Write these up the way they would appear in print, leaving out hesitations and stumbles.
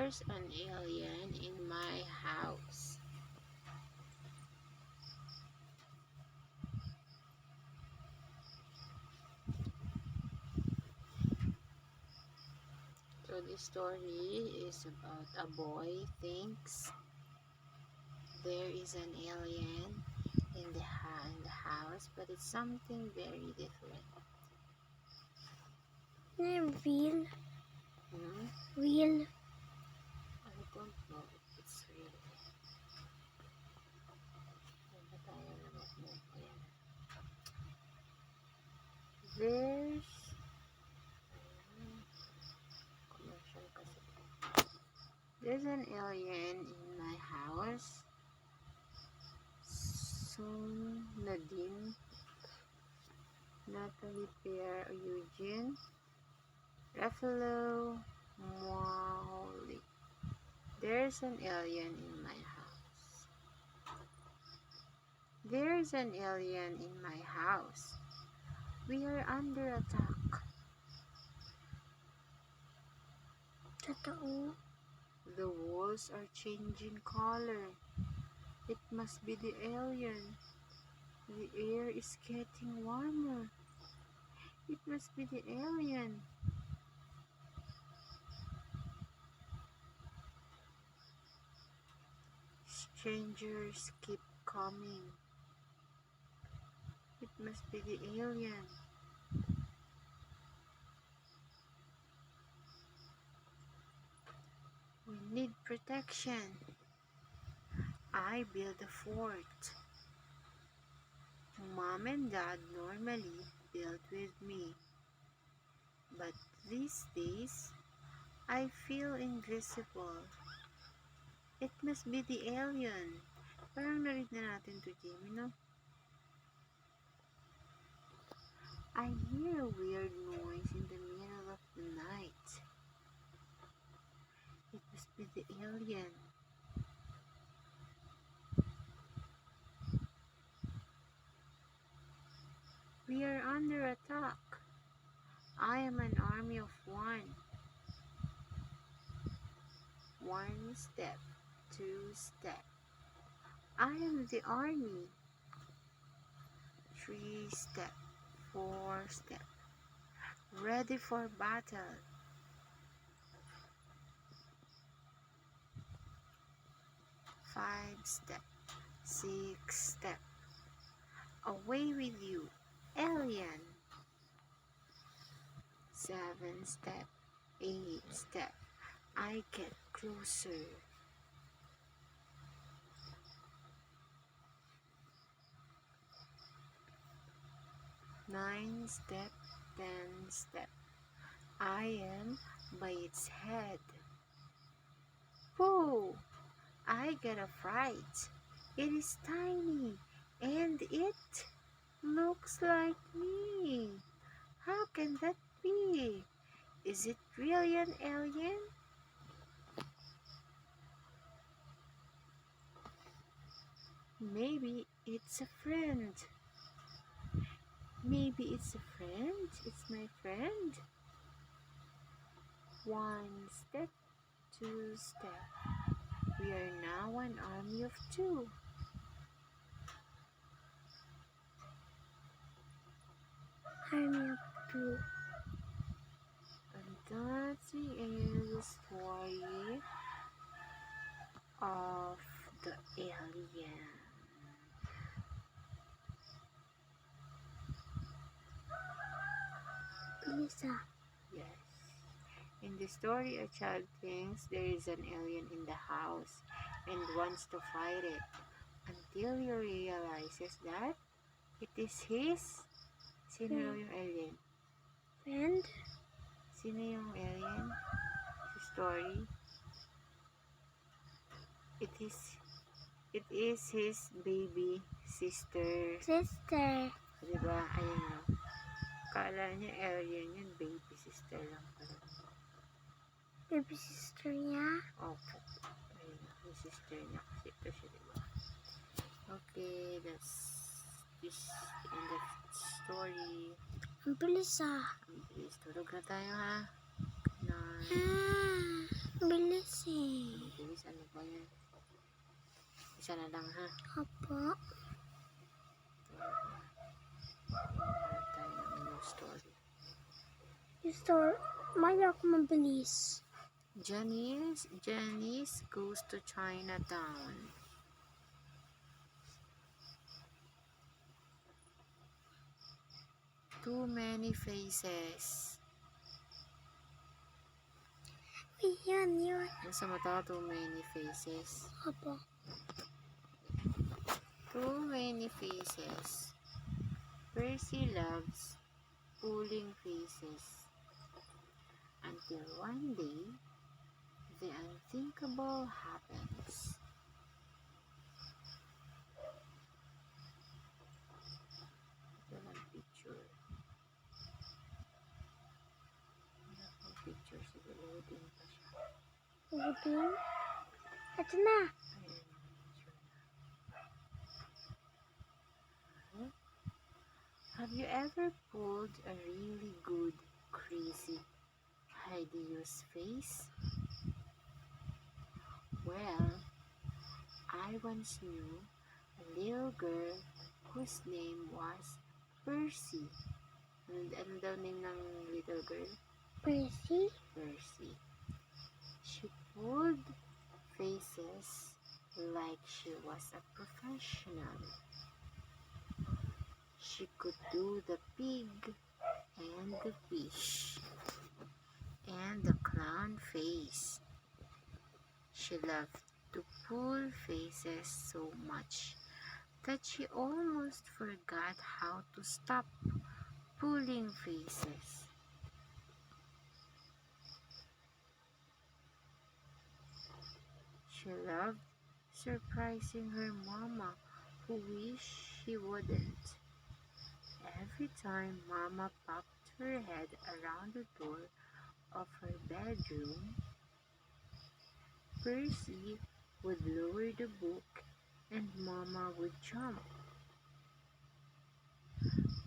There's an alien in my house. So the story is about a boy thinks there is an alien in the house, but it's something very different. Real? Hmm? Real? I don't know if it's real. Ba tayo nag-move? Ayan. There's commercial kasi. There's an alien in my house. Soon, Nadine, Natalie, Pierre, Eugene, Raphael, Molly. There's an alien in my house. There's an alien in my house. We are under attack. Totoo? The walls are changing color. It must be the alien. The air is getting warmer. It must be the alien. Strangers keep coming. It must be the alien. We need protection. I build a fort. Mom and Dad normally build with me. But these days, I feel invisible. It must be the alien. Parang narid na natin to, Jamie, no? I hear a weird noise in the middle of the night. It must be the alien. We are under attack. I am an army of one. One step, two step. I am the army. 3 step, 4 step. Ready for battle. 5 step, 6 step. Away with you, alien. 7 step, 8 step. I get closer. 9 step, 10 step. I am by its head. Whoa! I get a fright. It is tiny and it looks like me. How can that be? Is it really an alien? Maybe it's a friend. Maybe it's a friend. It's my friend. 1 step, 2 step. We are now an army of 2. Army of 2. And that is the story of the alien. Lisa. Yes. In the story, a child thinks there is an alien in the house and wants to fight it until he realizes that it is his. Sino raw yung alien? Friend? Sino yung alien? Sa story? It is his baby sister. Sister. Diba? Ayun o. Kala niya alien yun, baby sister lang pala. Baby sister niya? Opo. Ayun, yung sister niya kasi ito siya, diba? Okay, that's this end of story. Ang bilis ah. Ang bilis. Tulog na tayo, ha? Good night. Ah. Bilis eh. Bilis, ano ba yan? Isa na lang ha. Opo. Hard tayo ng new story. Store, maya ako mabilis. Janice goes to Chinatown. Too many faces. Yun. Nasa mata, too many faces. Opo. Too many faces. Percy loves pulling faces. Until one day, the unthinkable happens. Ito lang picture. Wala pang picture. Sige, loading pa siya. Loading. Ito na. Ayan, picture na. Have you ever pulled a really good, crazy, hideous face? Well, I once knew a little girl whose name was Percy. Ano daw name ng little girl? Percy. Percy. She pulled faces like she was a professional. She could do the pig and the fish and the clown face. She loved to pull faces so much that she almost forgot how to stop pulling faces. She loved surprising her mama, who wished she wouldn't. Every time Mama popped her head around the door of her bedroom, Percy would lower the book and Mama would jump.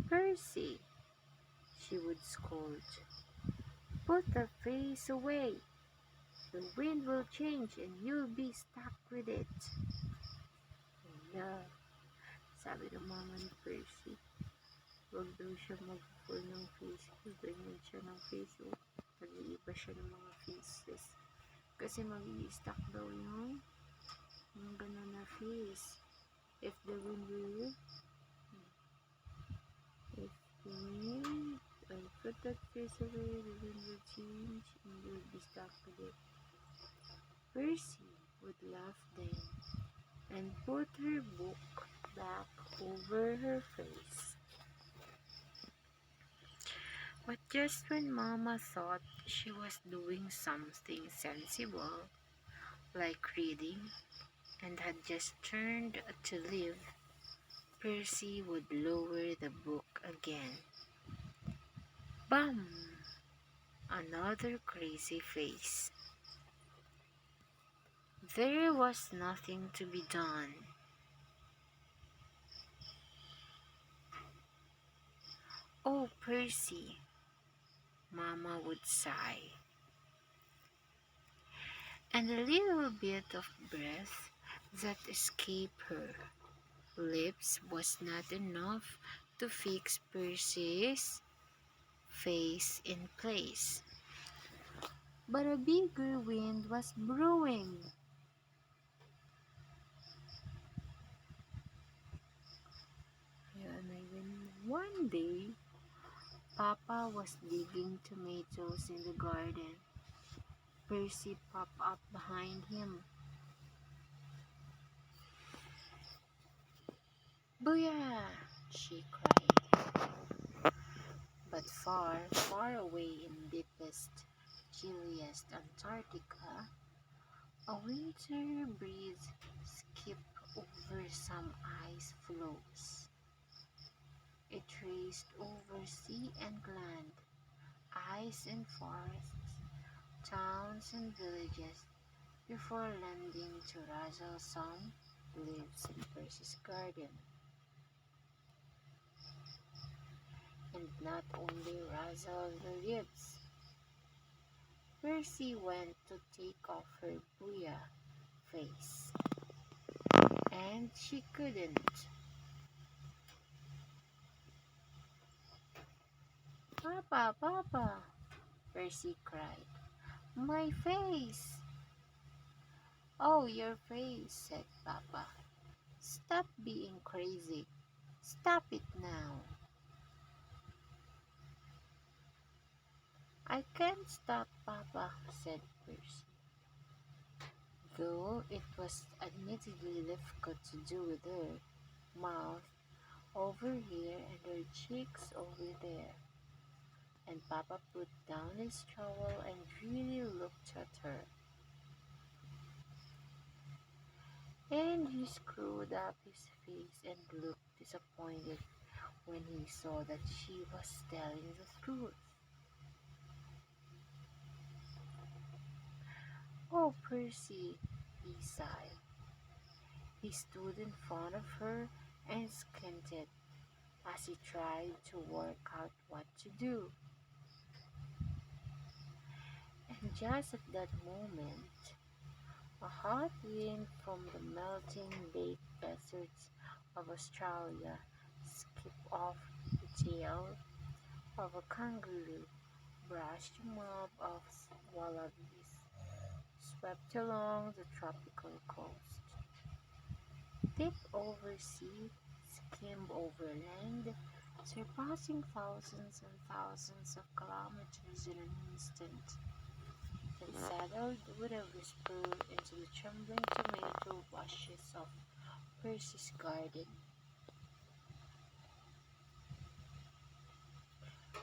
"Percy," she would scold, "put the face away. The wind will change and you'll be stuck with it." Hala, sabi ng mama ni Percy, huwag daw siya mag-pull ng face. Ganyan siya ng face. Nag-iiba siya ng mga faces. Kasi mag-i-stuck daw yung gano'n na face. If the wind will, if the wind, I'll put that face away, the wind will change, and you'll be stuck with it. Percy would laugh then, and put her book back over her face. But just when Mama thought she was doing something sensible, like reading, and had just turned to leave, Percy would lower the book again. Bam! Another crazy face. There was nothing to be done. "Oh, Percy," Mama would sigh, and a little bit of breath that escaped her lips was not enough to fix Percy's face in place. But a bigger wind was brewing. One day, Papa was digging tomatoes in the garden. Percy popped up behind him. "Booyah!" she cried. But far, far away in deepest, chilliest Antarctica, a winter breeze skipped over some ice floes. It raced over sea and land, ice and forests, towns and villages, before landing to rustle some leaves in Percy's garden. And not only rustle the leaves, Percy went to take off her Booyah face, and she couldn't. Papa, Papa, Percy cried. My face! Oh, your face, said Papa. Stop being crazy. Stop it now. I can't stop, Papa, said Percy, though it was admittedly difficult to do with her mouth over here and her cheeks over there. And Papa put down his trowel and really looked at her. And he screwed up his face and looked disappointed when he saw that she was telling the truth. Oh, Percy, he sighed. He stood in front of her and squinted as he tried to work out what to do. And just at that moment, a hot wind from the melting baked deserts of Australia skipped off the tail of a kangaroo, brushed a mob of wallabies, swept along the tropical coast, tipped over sea, skimmed over land, surpassing thousands and thousands of kilometers in an instant, and settled with a whisper into the trembling tomato bushes of Percy's garden.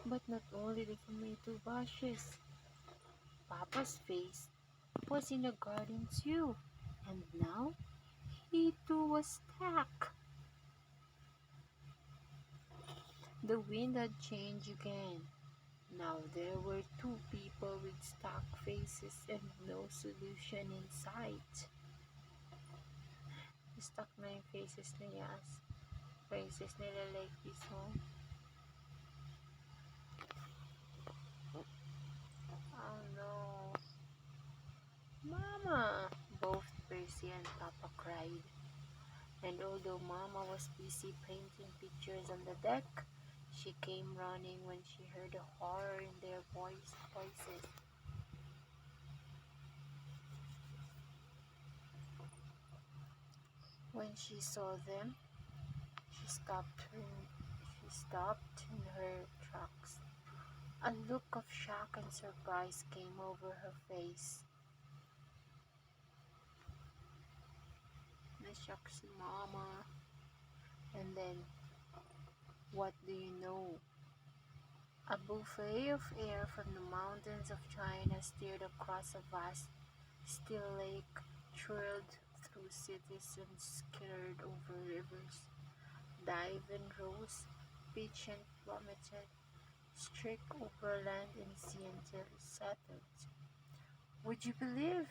But not only the tomato bushes. Papa's face was in the garden too, and now he too was stuck. The wind had changed again. Now there were two people with stuck faces and no solution in sight. Stuck na yung faces na yas. Faces nila like this one. Oh no. Mama! Both Percy and Papa cried. And although Mama was busy painting pictures on the deck, she came running when she heard the horror in their voices. When she saw them, she stopped her, she stopped in her tracks. A look of shock and surprise came over her face. Nashock si Mama. And then, what do you know? A buffet of air from the mountains of China steered across a vast, still lake, twirled through cities and skittered over rivers, dived and rose, pitched and plummeted, streaked over land and sea until it settled. Would you believe?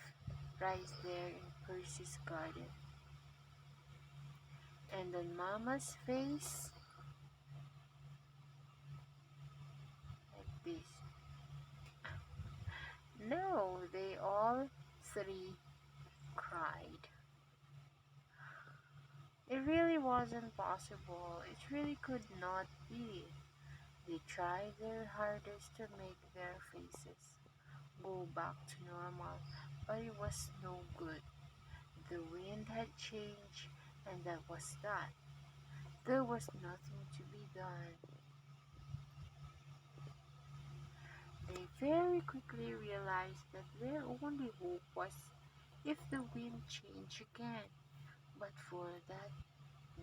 Right there in Percy's garden. And on Mama's face, like this. No, they all three cried. It really wasn't possible. It really could not be. They tried their hardest to make their faces go back to normal, but it was no good. The wind had changed, and that was that. There was nothing to be done. They very quickly realized that their only hope was if the wind changed again. But for that,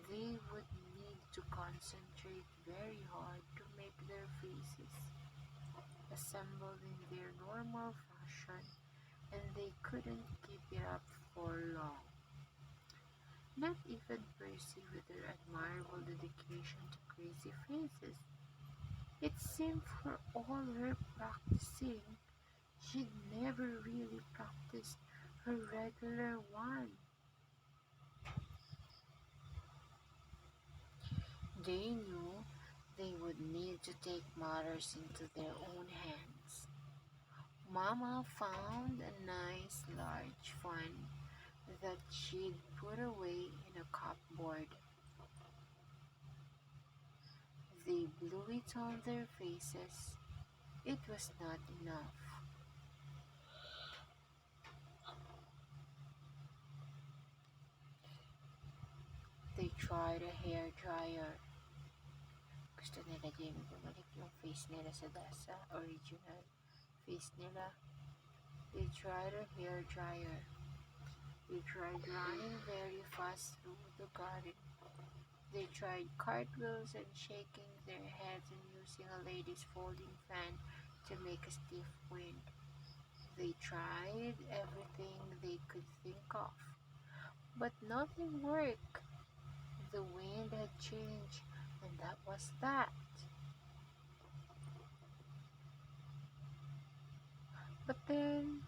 they would need to concentrate very hard to make their faces assemble in their normal fashion, and they couldn't keep it up for long. Not even Percy with her admirable dedication to crazy faces. It seemed for all her practicing, she'd never really practiced her regular one. They knew they would need to take matters into their own hands. Mama found a nice large fan that she'd put away in a cupboard. They blew it on their faces. It was not enough. They tried a hair dryer. Gusto nila Jamie bumalik yung face nila sa original face nila. They tried a hair dryer. They tried running very fast through the garden. They tried cartwheels and shaking their heads and using a lady's folding fan to make a stiff wind. They tried everything they could think of, but nothing worked. The wind had changed, and that was that. But then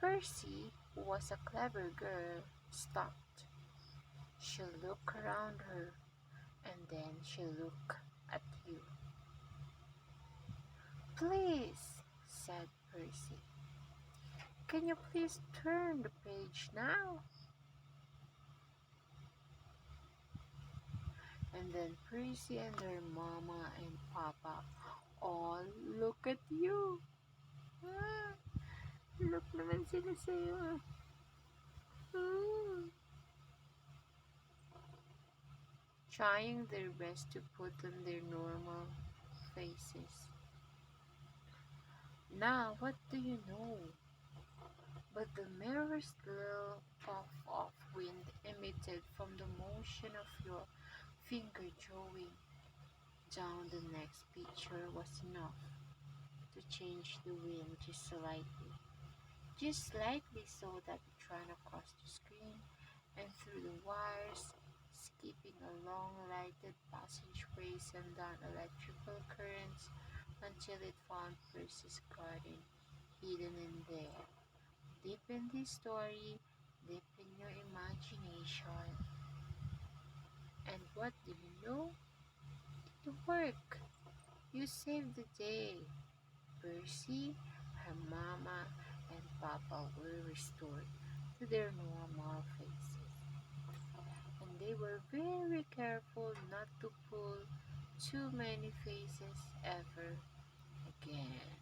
Percy, who was a clever girl, stopped. She looked around her, and then she looked at you. "Please," said Percy, "can you please turn the page now?" And then Percy and her mama and papa all look at you. Ah, look naman sila sa'yo. Ah. Trying their best to put on their normal faces. Now, what do you know? But the merest little puff of wind emitted from the motion of your finger drawing down the next picture was enough to change the wind just slightly so that it ran across the screen and through the wires, skipping along lighted passageways and down electrical currents until it found Percy's garden hidden in there. Deep in this story, deep in your imagination. And what do you know? It worked. You saved the day. Percy, her mama, and papa were restored to their normal faces. And they were very careful not to pull too many faces ever again.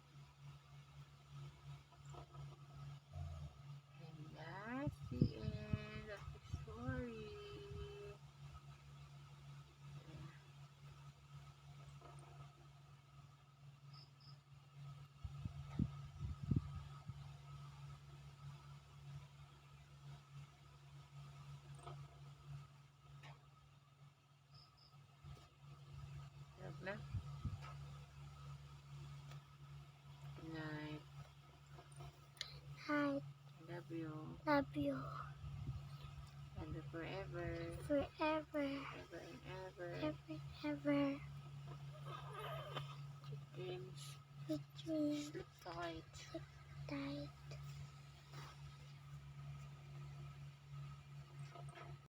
And that's the end of the story. Love na. Good night. I I love you. love you And forever. forever, Ever and ever. ever. Dreams. With dreams Sleep tight. tight.